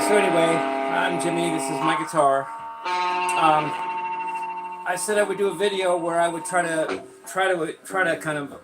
So anyway, I'm Jimmie. This is my guitar. I said I would do a video where I would try to kind of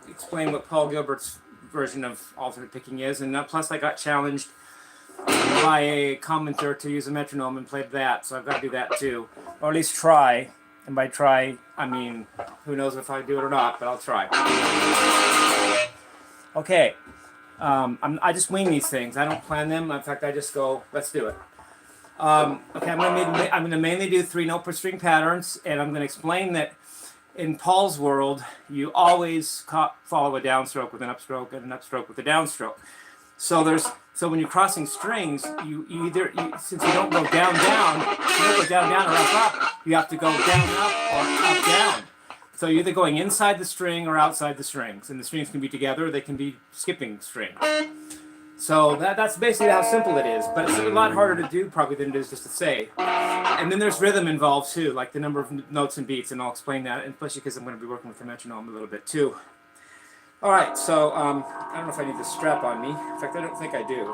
explain what Paul Gilbert's version of alternate picking is, and plus I got challenged by a commenter to use a metronome and played that, so I've got to do that too, or at least try. And by try, I mean who knows if I do it or not, but I'll try. Okay. I just wing these things. I don't plan them. In fact, I just go, let's do it. Okay, I'm going to mainly do 3-note per string patterns, and I'm going to explain that in Paul's world, you always follow a downstroke with an upstroke and an upstroke with a downstroke. So when you're crossing strings, you since you don't go down down, you don't go down down or up, you have to go down up or up down. So you're either going inside the string or outside the strings, and the strings can be together, or they can be skipping strings. So that's basically how simple it is, but it's a lot harder to do probably than it is just to say. And then there's rhythm involved too, like the number of notes and beats, and I'll explain that, and especially because I'm going to be working with the metronome a little bit too. All right, so I don't know if I need this strap on me. In fact, I don't think I do.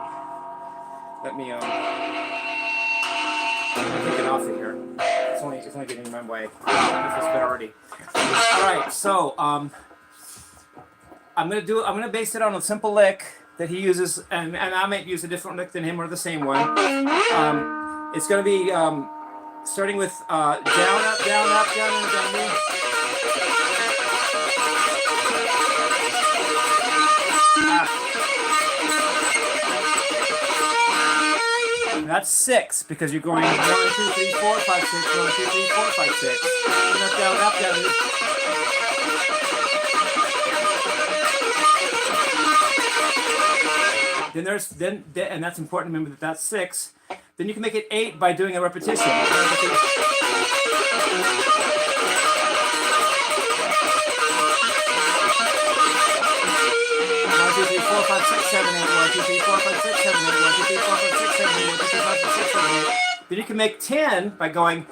Let me take it off of here. It's only getting in my way. I feel good already. All right, so I'm gonna base it on a simple lick that he uses, and I might use a different lick than him or the same one. It's gonna be starting with down up down up down up down up. That's 6 because you're going 1, 2, 3, 4, 5, 6, 1, 2, 3, 4, 5, 6. Up, down, up, down. And that's important to remember that that's 6. Then you can make it 8 by doing a repetition. 1, 2, 3, 4, 5, 6, 7, 8. 1, 2, 3, 4, 5, 6, 7, 8. 1, 2, 3, 4, 5, 6, 7, 8. 1, 2, 3, 4, 5, 6, 7, 8. Then you can make 10 by going.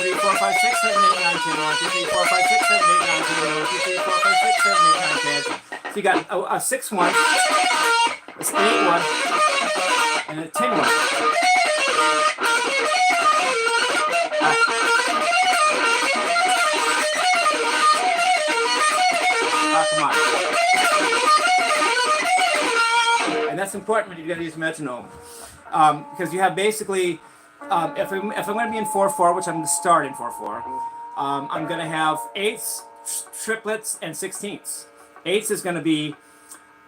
Three, 4, 5, 6, 7, 8, 9, 10. 1, 2, 3, 4, 5, 6, 7, 8, 9, 10. 1, 2, 3, 4, 5, 6, 7, 8, 9, 10. So you got a 6 1, an 8 1, and a 10 1. Come on. And that's important when you're going to use metronome, because you have basically. If I'm going to be in 4/4, which I'm going to start in 4/4, I'm going to have 8ths, triplets, and 16ths. 8ths is going to be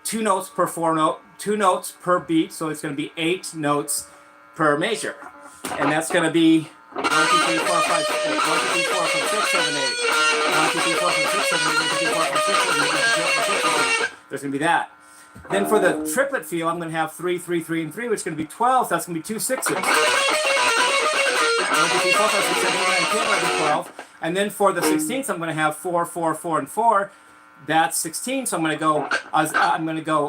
2 notes per 2 notes per beat, so it's going to be 8 notes per measure, and that's going to be 1, 2, 3, 4, 5, 6, 1, 2, 3, 4, 5, 6, 7, 8. 1, 2, 3, 4, 5, 6, 7, 8. 1, 2, 3, 4, 5, 6, 7, 8. 1, 2, 3, 4, 5, 6, 7, 8. There's going to be that. Then for the triplet feel, I'm going to have 3, 3, 3, and 3, which is going to be 12. So that's going to be 2 6s. 1, 2, 3, 4, 5, 6, 7, 8, 9, 10, 11, 12. And then for the 16th, I'm going to have 4, 4, 4, and 4. That's 16. So I'm going to go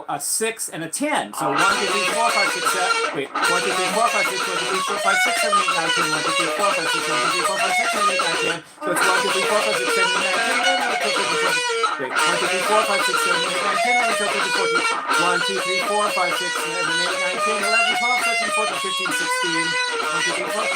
a 6 and a 10. So 1, 2, 3, 4, 5, 6, 7. Wait, 1, 2, 3, 4, 5, 6, 1, 2, 3, 4, 5, 6, 7, 8, 9, 10. 1, 2, 3, 4, 5, 6, 1, 2, 3, 4, 5, 6, 7, 8, 9, 10. So it's 1, 2, 3, 4, 5, 6, 7, 8, 9, 10. Wait, 1, 2, 3, 4, 5, 6, 7, 8, 9, 10, 11, 12, 13, 14. 1, 2, 3, 4, 5, 6, 7, 8, 9, 10, 11, 12, 13, 14, 15, 16. 1, 2, 3, 4, 5.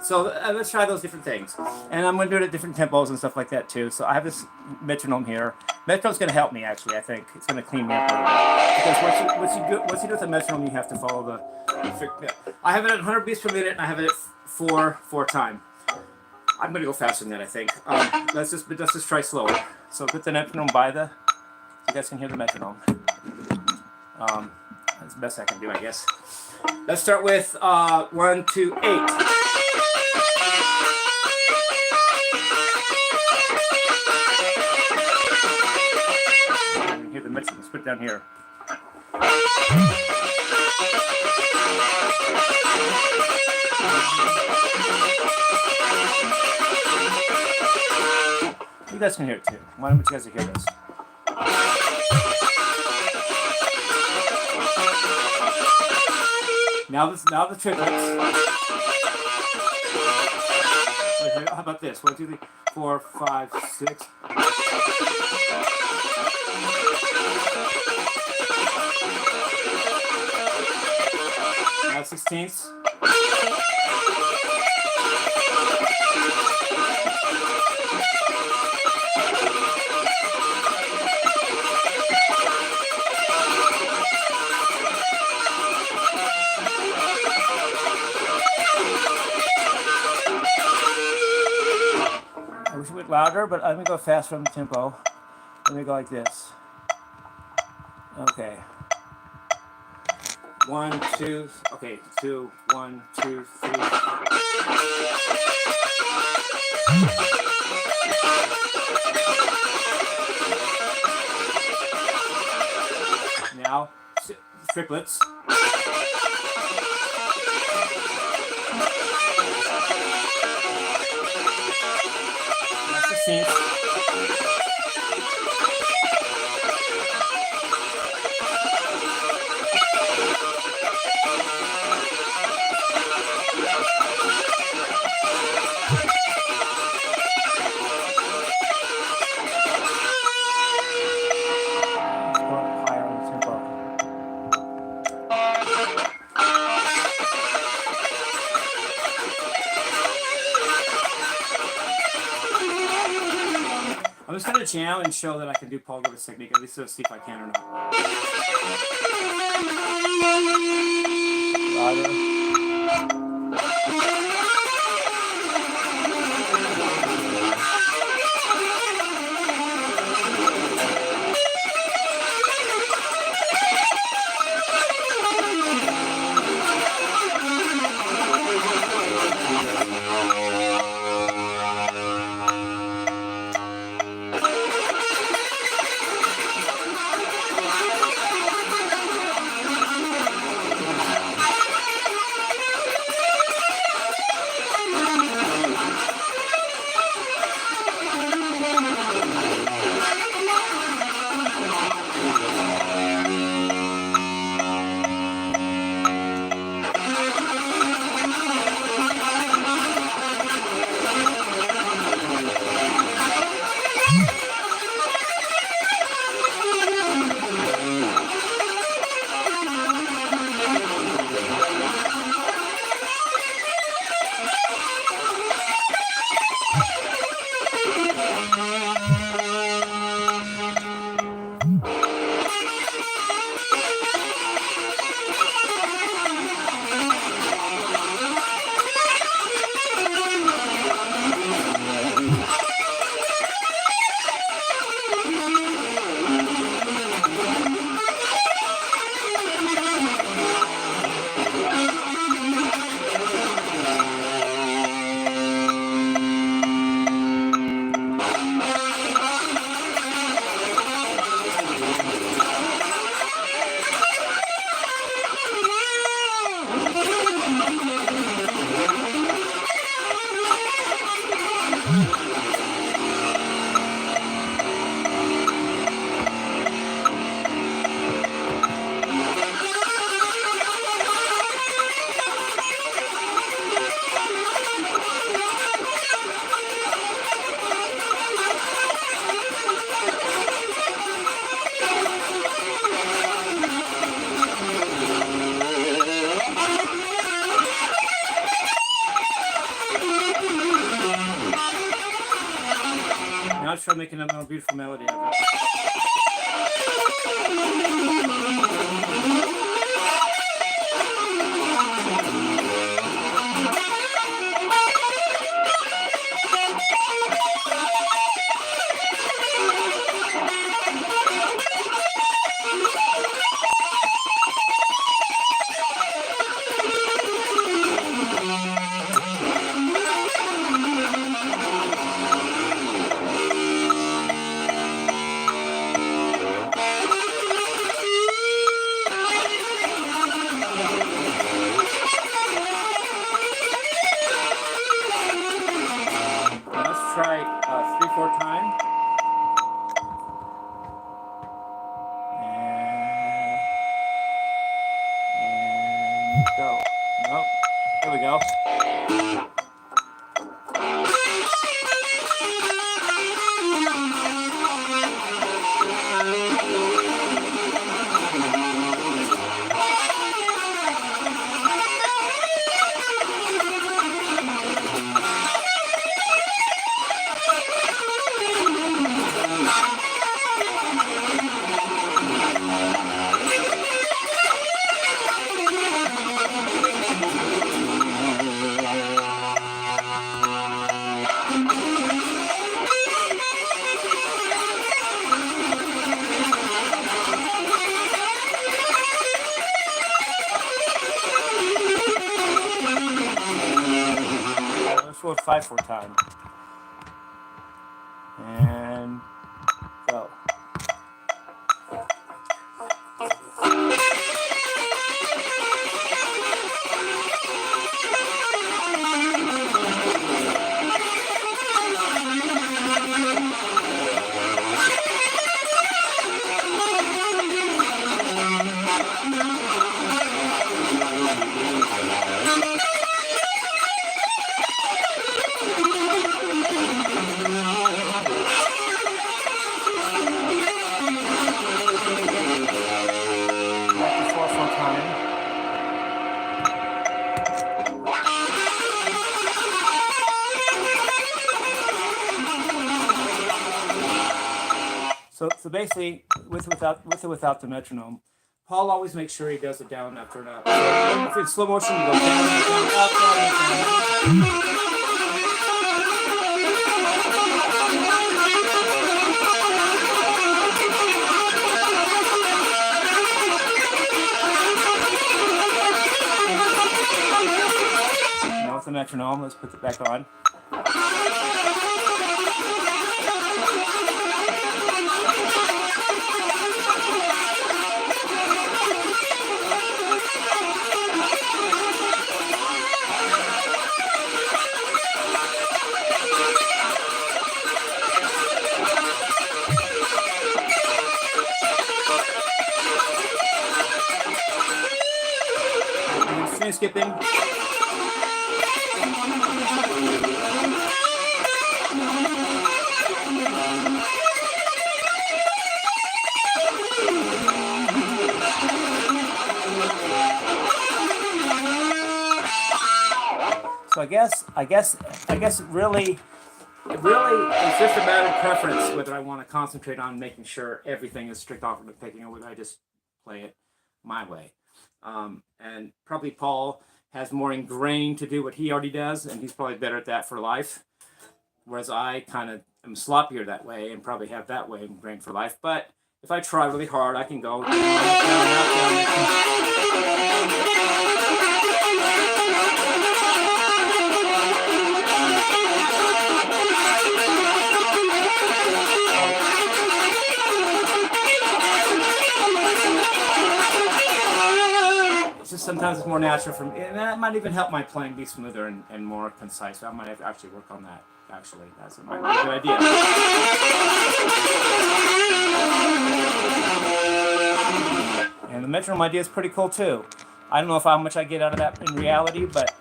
So let's try those different things, and I'm going to do it at different tempos and stuff like that too. So I have this metronome here. Metronome's going to help me actually. I think it's going to clean me up a little bit, because once you do with a metronome, you have to follow the. I have it at 100 beats per minute, and I have it at 4 time. I'm going to go faster than that, I think. Let's just try slower. So put the metronome by the. So you guys can hear the metronome. That's the best I can do, I guess. Let's start with 1, 2, 8. Hear the metronome. Let's put it down here. guys can hear it too. Why don't you guys hear this? Now the triplets. How about this? 1, 2, 3, 4, 5, 6. Now 16ths. I wish it went louder, but I'm gonna go faster on the tempo. Let me go like this. Okay. 1, 2. Okay, 2, 1, 2, 3. Now, triplets. That's the synth. I'm just going to jam and show that I can do Paul Gilbert's technique, at least to see if I can or not. Louder. Now let's try making a more beautiful melody of it. Go. Nope. There we go. Let's roll 5/4 time. And go. So basically, with or without the metronome, Paul always makes sure he does it down after and up. So if it's slow motion, you go down, down, up, down, down. Now with the metronome, let's put it back on. String skipping. So I guess really it's just a matter of preference whether I want to concentrate on making sure everything is strict off of the picking or whether I just play it my way. And probably Paul has more ingrained to do what he already does, and he's probably better at that for life. Whereas I kind of am sloppier that way and probably have that way ingrained for life. But if I try really hard, I can go down, down. Sometimes it's more natural for me, and that might even help my playing be smoother and more concise. So I might have to actually work on that. Actually, that's a good idea. And the metronome idea is pretty cool too. I don't know how much I get out of that in reality, but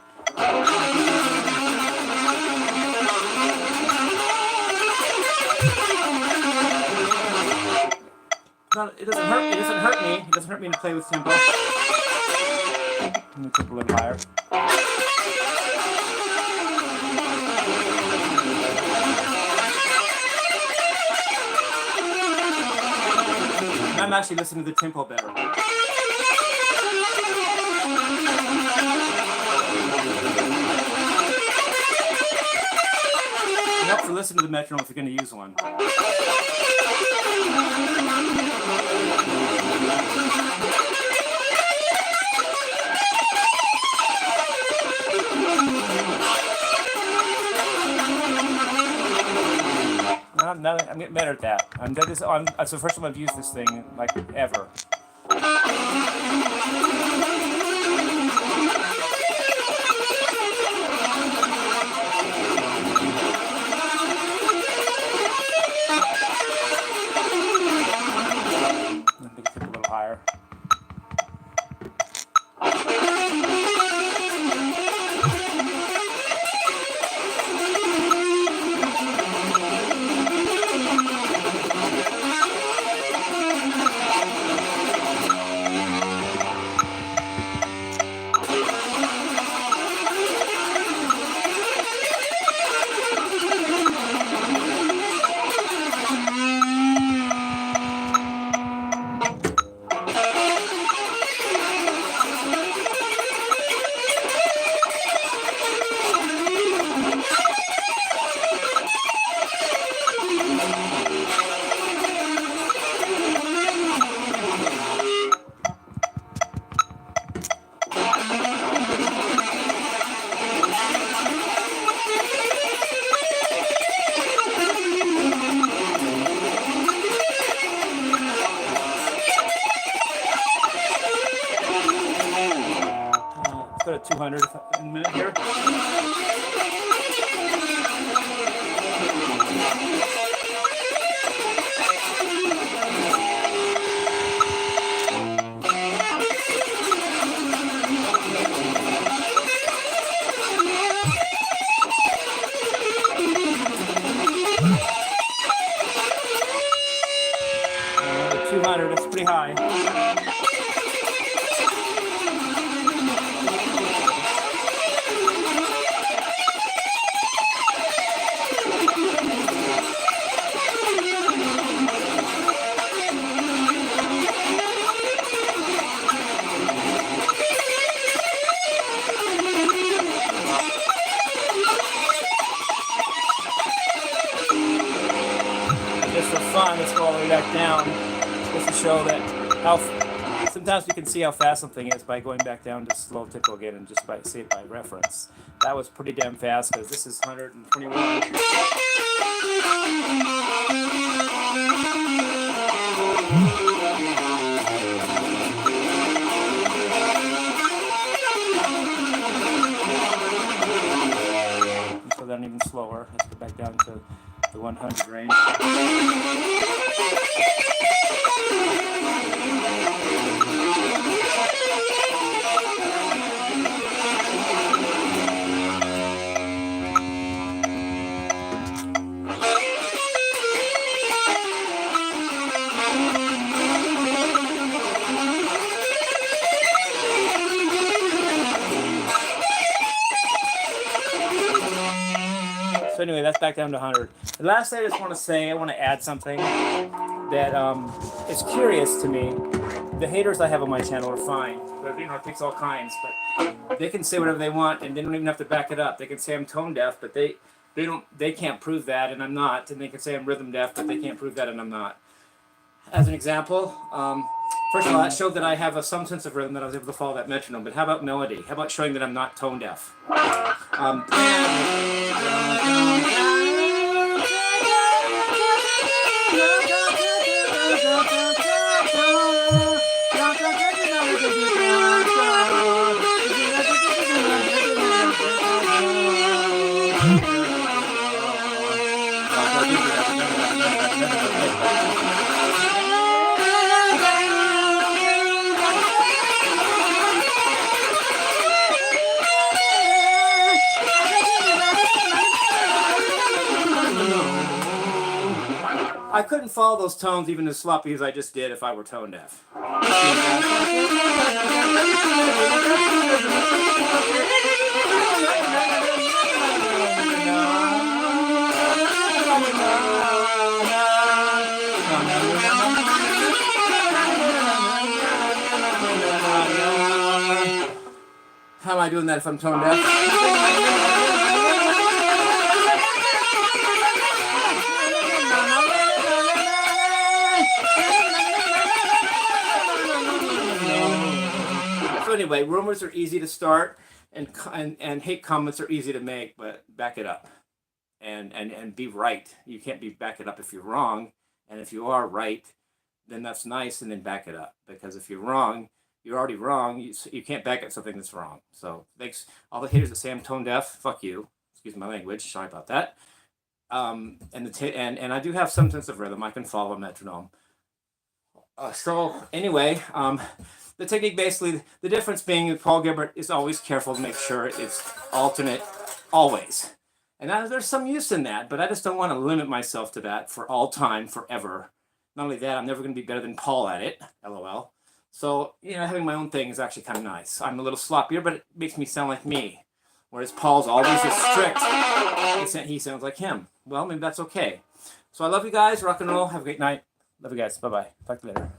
it doesn't hurt. It doesn't hurt me. It doesn't hurt me to play with tempo. Let me click a little higher. I'm actually listening to the tempo better. You have to listen to the metronome if you're going to use one. I'm getting better at that. That's the first time I've used this thing like ever. Let me tip a little higher. to 200 in a minute here. That's pretty high. Just for fun, let's go all the way back down. Just to show that how sometimes we can see how fast something is by going back down to slow tickle again and just by see it by reference. That was pretty damn fast because this is 121. So then even slower. Let's go back down to the 100 range. So anyway, that's back down to 100. The last thing I just want to say, I want to add something that is curious to me. The haters I have on my channel are fine. But, you know, it takes all kinds. But they can say whatever they want, and they don't even have to back it up. They can say I'm tone deaf, but they can't prove that, and I'm not. And they can say I'm rhythm deaf, but they can't prove that, and I'm not. As an example, first of all, that showed that I have some sense of rhythm, that I was able to follow that metronome. But how about melody? How about showing that I'm not tone deaf? I couldn't follow those tones even as sloppy as I just did if I were tone deaf. How am I doing that if I'm tone deaf? So anyway, rumors are easy to start, and hate comments are easy to make, but back it up, and be right. You can't back it up if you're wrong, and if you are right, then that's nice, and then back it up, because if you're wrong, you're already wrong. You can't back up something that's wrong. So thanks all the haters that say I'm tone deaf. Fuck you. Excuse my language. Sorry about that. And I do have some sense of rhythm. I can follow a metronome. So anyway, the technique basically, the difference being that Paul Gilbert is always careful to make sure it's alternate always. And there's some use in that, but I just don't want to limit myself to that for all time, forever. Not only that, I'm never going to be better than Paul at it, LOL. So, you know, having my own thing is actually kind of nice. I'm a little sloppier, but it makes me sound like me. Whereas Paul's always just strict. He sounds like him. Well, maybe that's okay. So I love you guys. Rock and roll. Have a great night. Love you guys. Bye-bye. Talk to you later.